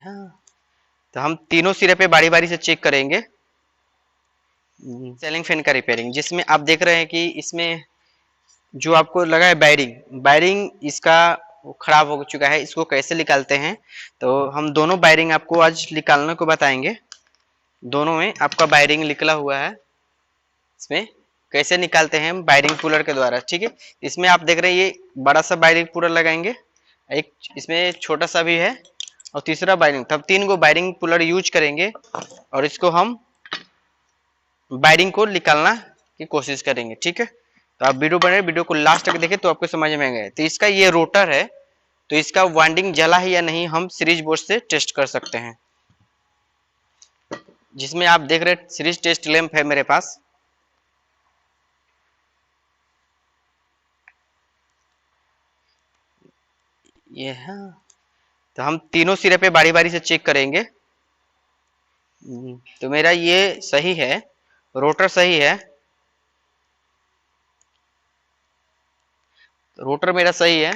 हाँ, तो हम तीनों सिरे पे बारी बारी से चेक करेंगे सीलिंग फैन का रिपेयरिंग, जिसमें आप देख रहे हैं कि इसमें जो आपको लगा है वायरिंग वायरिंग इसका खराब हो चुका है। इसको कैसे निकालते हैं, तो हम दोनों वायरिंग आपको आज निकालने को बताएंगे। दोनों में आपका वायरिंग निकला हुआ है, इसमें कैसे निकालते हैं हम वायरिंग पुलर के द्वारा। ठीक है, इसमें आप देख रहे हैं ये बड़ा सा वायरिंग पुलर लगाएंगे, एक इसमें छोटा सा भी है और तीसरा वायरिंग, तब 3 गो वायरिंग पुलर यूज करेंगे और इसको हम वायरिंग को निकालना की कोशिश करेंगे। ठीक है, तो आप वीडियो बने, वीडियो को लास्ट तक देखें तो आपको समझ में आएगा। तो इसका ये रोटर है, तो इसका वाइंडिंग जला है या नहीं हम सीरीज बोर्ड से टेस्ट कर सकते हैं। जिसमें आप देख रहे हैं सीरीज टेस्ट लैंप है मेरे पास। ये है, तो हम तीनों सिरे पे बारी बारी से चेक करेंगे। तो मेरा ये सही है, रोटर सही है, रोटर मेरा सही है।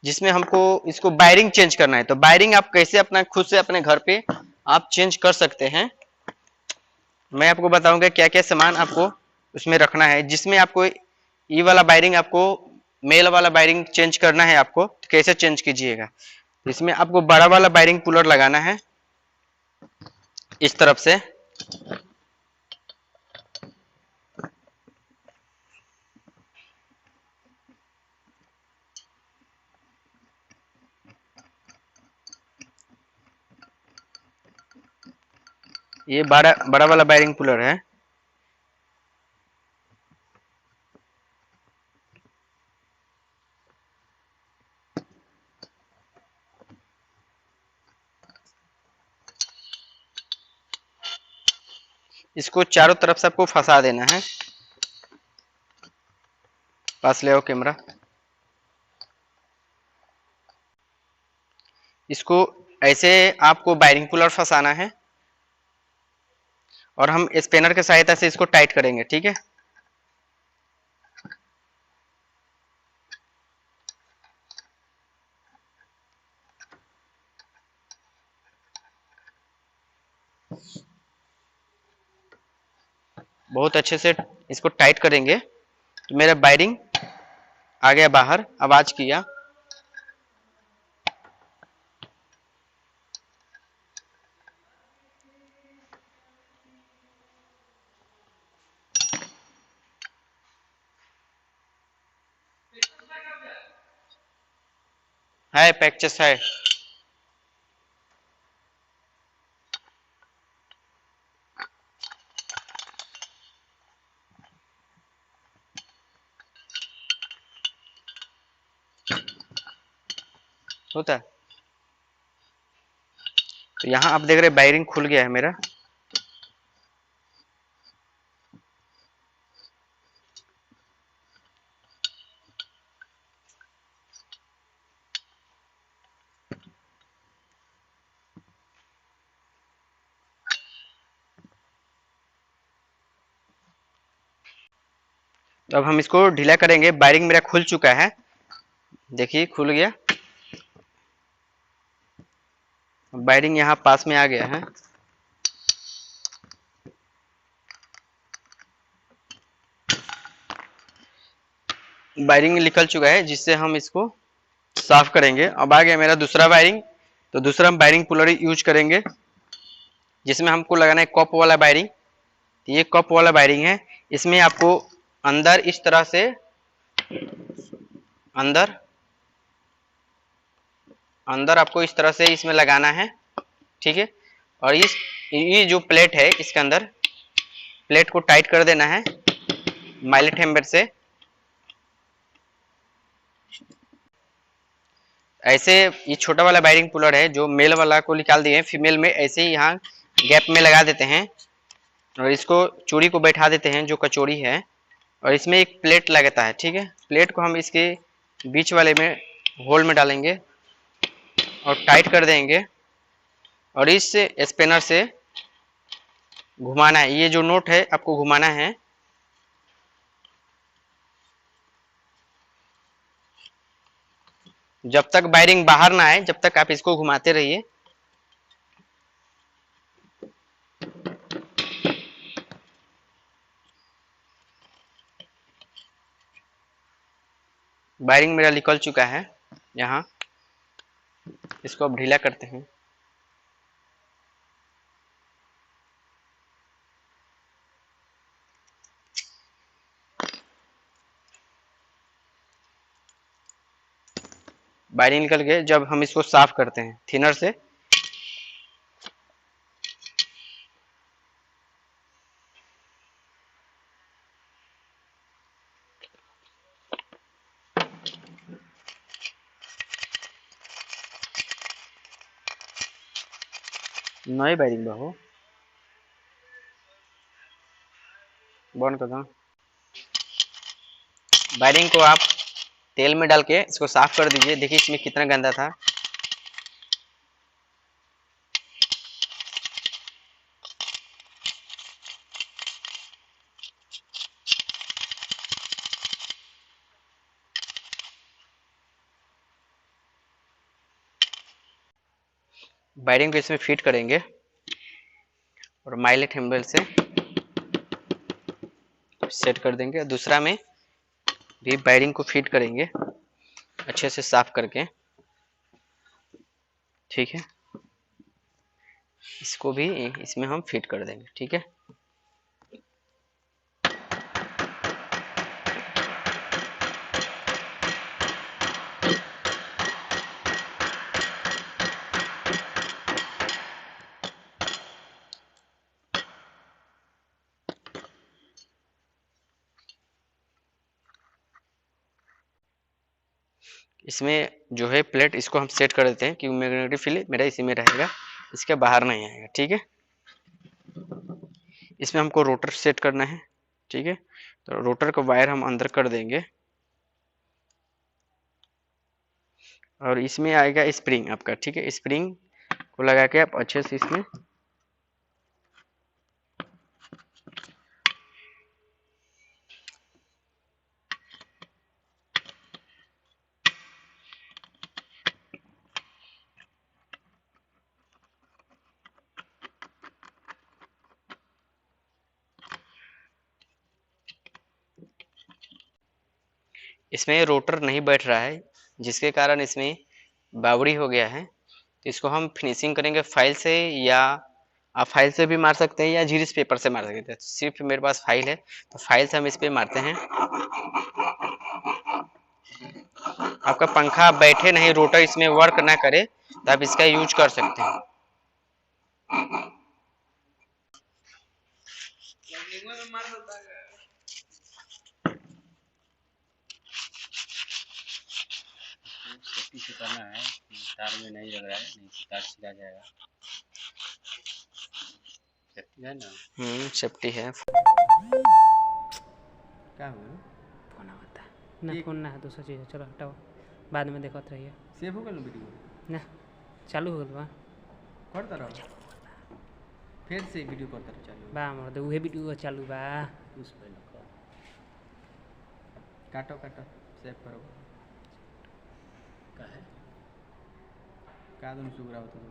जिसमें हमको इसको वायरिंग चेंज करना है, तो वायरिंग आप कैसे अपना खुद से अपने घर पे आप चेंज कर सकते हैं। मैं आपको बताऊंगा क्या क्या सामान आपको उसमें रखना है। जिसमें आपको ये वाला वायरिंग आपको मेल वाला वायरिंग चेंज करना है आपको, तो कैसे चेंज कीजिएगा। इसमें आपको बड़ा वाला वायरिंग पुलर लगाना है इस तरफ से, ये बड़ा बड़ा वाला वायरिंग पुलर है। इसको चारों तरफ से आपको फंसा देना है। पास ले आओ कैमरा। इसको ऐसे आपको वायरिंग पुलर फंसाना है और हम स्पेनर की सहायता से इसको टाइट करेंगे। ठीक है, बहुत अच्छे से इसको टाइट करेंगे। तो मेरा वायरिंग आ गया बाहर, आवाज किया। है पैचेस है। होता है, तो यहाँ आप देख रहे वायरिंग खुल गया है मेरा। तो अब हम इसको ढीला करेंगे। वायरिंग मेरा खुल चुका है, देखिए खुल गया। वायरिंग यहाँ पास में आ गया है। वायरिंग निकल चुका है, जिससे हम इसको साफ करेंगे। अब आ गया मेरा दूसरा वायरिंग, तो दूसरा हम वायरिंग पुलर यूज करेंगे, जिसमें हमको लगाना है कप वाला वायरिंग। ये कप वाला वायरिंग है, इसमें आपको अंदर इस तरह से अंदर अंदर आपको इस तरह से इसमें लगाना है। ठीक है, और ये जो प्लेट है इसके अंदर प्लेट को टाइट कर देना है माइलेट हैमर से। ऐसे ये छोटा वाला वायरिंग पुलर है, जो मेल वाला को निकाल दिए, फीमेल में ऐसे ही यहाँ गैप में लगा देते हैं और इसको चूड़ी को बैठा देते हैं जो कचौड़ी है, और इसमें एक प्लेट लगता है। ठीक है, प्लेट को हम इसके बीच वाले में होल में डालेंगे और टाइट कर देंगे और इस स्पेनर से घुमाना है। ये जो नोट है आपको घुमाना है। जब तक वायरिंग बाहर ना आए जब तक आप इसको घुमाते रहिए। वायरिंग मेरा निकल चुका है यहाँ, इसको अब ढीला करते हैं। वायरिंग निकल गए। जब हम इसको साफ करते हैं थिनर से, नई वायरिंग बहु बंद कर दो। वायरिंग को आप तेल में डाल के इसको साफ कर दीजिए। देखिए इसमें कितना गंदा था। वायरिंग को इसमें फिट करेंगे और माइलेट हैंडल से सेट कर देंगे। दूसरा में भी वायरिंग को फिट करेंगे अच्छे से साफ करके, ठीक है। इसको भी इसमें हम फिट कर देंगे, ठीक है। इसमें जो है प्लेट, इसको हम सेट कर देते हैं कि मैग्नेटिक फील्ड मेरा इसी में रहेगा, इसके बाहर नहीं आएगा, ठीक है। इसमें हमको रोटर सेट करना है, ठीक है। तो रोटर का वायर हम अंदर कर देंगे और इसमें आएगा स्प्रिंग आपका, ठीक है। स्प्रिंग को लगा के आप अच्छे से इसमें इसमें रोटर नहीं बैठ रहा है, जिसके कारण इसमें बावड़ी हो गया है। तो इसको हम फिनिशिंग करेंगे फाइल से, या आप फाइल से भी मार सकते हैं या जीरिस पेपर से मार सकते हैं। सिर्फ मेरे पास फाइल है तो फाइल से हम इस पे मारते हैं। आपका पंखा बैठे नहीं, रोटर इसमें वर्क ना करे तो आप इसका यूज कर सकते हैं। सेफ्टी से करना है, तार में नहीं लग रहा है, नहीं तो तार छिला जाएगा। सेफ्टी है ना? सेफ्टी है। क्या हुआ? फोन आता है ना, फोन ना है, दूसरा चीज़ है। चलो हटाओ, बाद में देखत रहिए। सेव हो गया वीडियो ना चालू हो गल बा, करता रहो, फिर से वीडियो करता रहो चालू बा मर दे, उहे वीडियो चालू बा। उस पे लगा काटो काटो, सेव करो। का है का दोनों सुगरा होता है।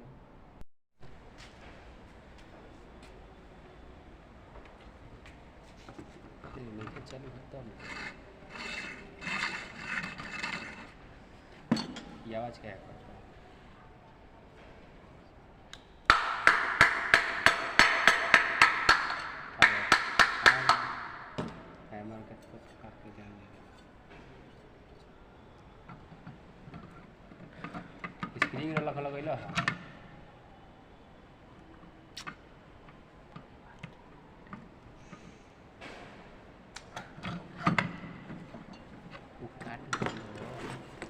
नहीं चालू होता है, ये आवाज क्या है? स्क्रीन लगा लगैला है।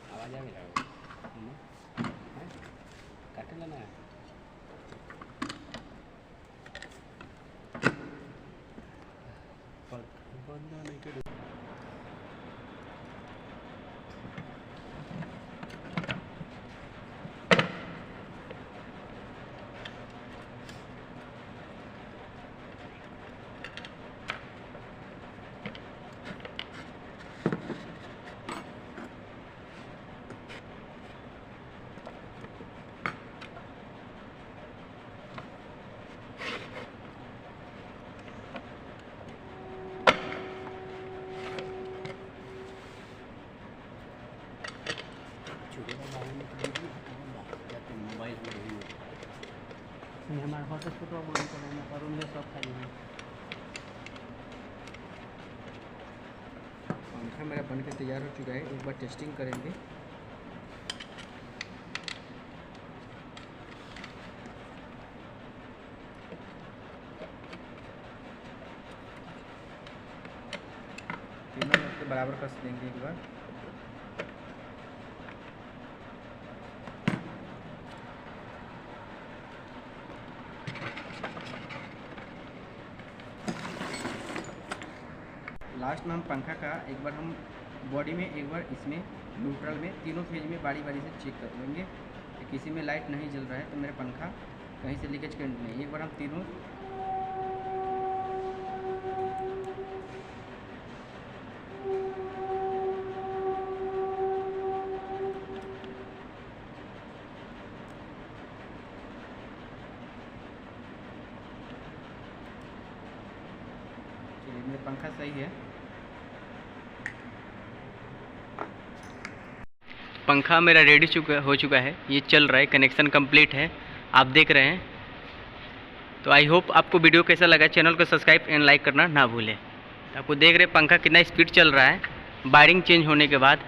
आवाज आ गया काटे लेना है। बंद नहीं कर ये हमारा हॉटस्पॉट ऑन करेंगे और उनके सब खाली हैं। पंखा मेरा बन के तैयार हो चुका है, एक बार टेस्टिंग करेंगे। तीनों इसके बराबर कस देंगे एक बार। लास्ट में हम पंखा का एक बार हम बॉडी में, एक बार इसमें न्यूट्रल में, तीनों फेज में बारी बारी से चेक कर लेंगे कि किसी में लाइट नहीं जल रहा है तो मेरा पंखा कहीं से लीकेज करंट नहीं। एक बार हम तीनों चलिए, मेरा पंखा सही है। पंखा मेरा रेडी हो चुका है, ये चल रहा है, कनेक्शन कंप्लीट है, आप देख रहे हैं। तो आई होप आपको वीडियो कैसा लगा, चैनल को सब्सक्राइब एंड लाइक करना ना भूलें। आपको देख रहे हैं पंखा कितना स्पीड चल रहा है वायरिंग चेंज होने के बाद।